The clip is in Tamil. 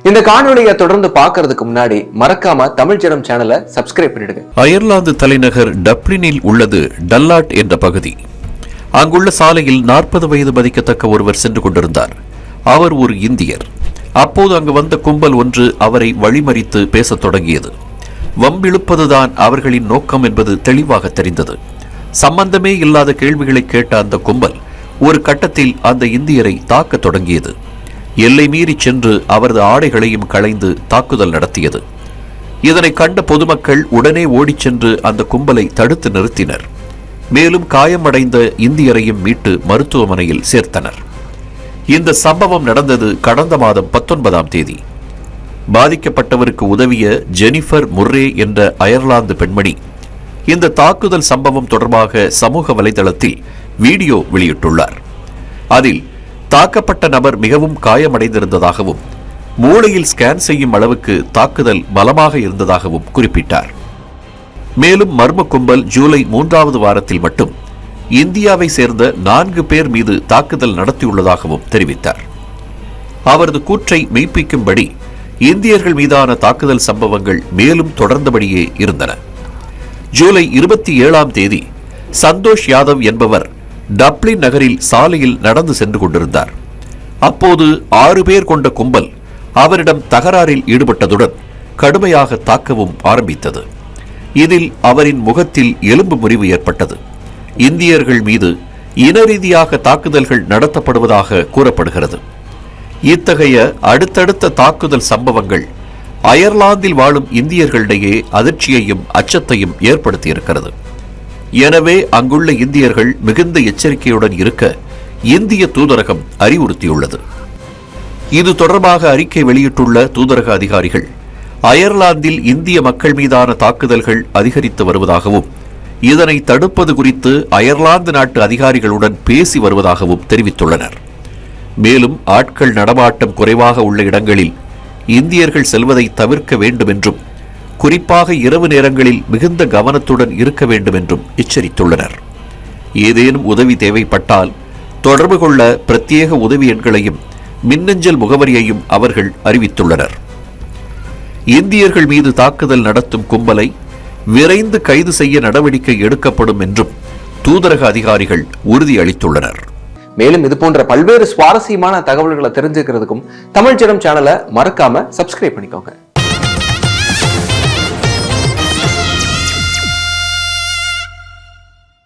இந்த காணொலியை தொடர்ந்து பார்க்கிறதுக்கு முன்னாடி மறக்காம தமிழ் ஜனம் சேனலை சப்ஸ்கிரைப் பண்ணிடுங்க. அயர்லாந்து தலைநகர் டப்ளினில் உள்ளது டல்லாட் என்ற பகுதி. அங்குள்ள சாலையில் 40 வயது மதிக்கத்தக்க ஒருவர் சென்று கொண்டிருந்தார். அவர் ஒரு இந்தியர். அப்போது அங்கு வந்த கும்பல் ஒன்று அவரை வழிமறித்து பேசத் தொடங்கியது. வம்பிழுப்பதுதான் அவர்களின் நோக்கம் என்பது தெளிவாக தெரிந்தது. சம்பந்தமே இல்லாத கேள்விகளை கேட்ட அந்த கும்பல் ஒரு கட்டத்தில் அந்த இந்தியரை தாக்கத் தொடங்கியது. எல்லை மீறி சென்று அவரது ஆடைகளையும் களைந்து தாக்குதல் நடத்தியது. இதனை கண்ட பொதுமக்கள் உடனே ஓடிச் சென்று அந்த கும்பலை தடுத்து நிறுத்தினர். மேலும் காயமடைந்த இந்தியரையும் மீட்டு மருத்துவமனையில் சேர்த்தனர். இந்த சம்பவம் நடந்தது கடந்த மாதம் 19ஆம் தேதி. பாதிக்கப்பட்டவருக்கு உதவிய ஜெனிஃபர் முர்ரே என்ற அயர்லாந்து பெண்மணி இந்த தாக்குதல் சம்பவம் தொடர்பாக சமூக வலைதளத்தில் வீடியோ வெளியிட்டுள்ளார். அதில் தாக்கப்பட்ட நபர் மிகவும் காயமடைந்திருந்ததாகவும் மூளையில் ஸ்கேன் செய்யும் அளவுக்கு தாக்குதல் பலமாக இருந்ததாகவும் குறிப்பிட்டார். மேலும் மர்ம கும்பல் ஜூலை 3வது வாரத்தில் மட்டும் இந்தியாவை சேர்ந்த 4 பேர் மீது தாக்குதல் நடத்தியுள்ளதாகவும் தெரிவித்தார். அவரது கூற்றை மெய்ப்பிக்கும்படி இந்தியர்கள் மீதான தாக்குதல் சம்பவங்கள் மேலும் தொடர்ந்தபடியே இருந்தன. ஜூலை 27ஆம் தேதி சந்தோஷ் யாதவ் என்பவர் டப்ளின் நகரில் சாலையில் நடந்து சென்று கொண்டிருந்தார். அப்போது 6 பேர் கொண்ட கும்பல் அவரிடம் தகராறில் ஈடுபட்டதுடன் கடுமையாக தாக்கவும் ஆரம்பித்தது. இதில் அவரின் முகத்தில் எலும்பு முறிவு ஏற்பட்டது. இந்தியர்கள் மீது இனரீதியாக தாக்குதல்கள் நடத்தப்படுவதாக கூறப்படுகிறது. இத்தகைய அடுத்தடுத்த தாக்குதல் சம்பவங்கள் அயர்லாந்தில் வாழும் இந்தியர்களிடையே அதிர்ச்சியையும் அச்சத்தையும் ஏற்படுத்தியிருக்கிறது. எனவே அங்குள்ள இந்தியர்கள் மிகுந்த எச்சரிக்கையுடன் இருக்க இந்திய தூதரகம் அறிவுறுத்தியுள்ளது. இது தொடர்பாக அறிக்கை வெளியிட்டுள்ள தூதரக அதிகாரிகள் அயர்லாந்தில் இந்திய மக்கள் மீதான தாக்குதல்கள் அதிகரித்து வருவதாகவும் இதனை தடுப்பது குறித்து அயர்லாந்து நாட்டு அதிகாரிகளுடன் பேசி வருவதாகவும் தெரிவித்துள்ளனர். மேலும் ஆட்கள் நடமாட்டம் குறைவாக உள்ள இடங்களில் இந்தியர்கள் செல்வதை தவிர்க்க வேண்டும் என்றும் குறிப்பாக இரவு நேரங்களில் மிகுந்த கவனத்துடன் இருக்க வேண்டும் என்றும் எச்சரித்துள்ளனர். ஏதேனும் உதவி தேவைப்பட்டால் தொடர்பு கொள்ள பிரத்யேக உதவி எண்களையும் மின்னஞ்சல் முகவரியையும் அவர்கள் அறிவித்துள்ளனர். இந்தியர்கள் மீது தாக்குதல் நடத்தும் கும்பலை விரைந்து கைது செய்ய நடவடிக்கை எடுக்கப்படும் என்றும் தூதரக அதிகாரிகள் உறுதியளித்துள்ளனர். மேலும் இது போன்ற பல்வேறு சுவாரஸ்யமான தகவல்களை தெரிஞ்சுக்கிறதுக்கும் தமிழ் ஜனம் சேனலை மறக்காம சப்ஸ்கிரைப் பண்ணிக்கோங்க.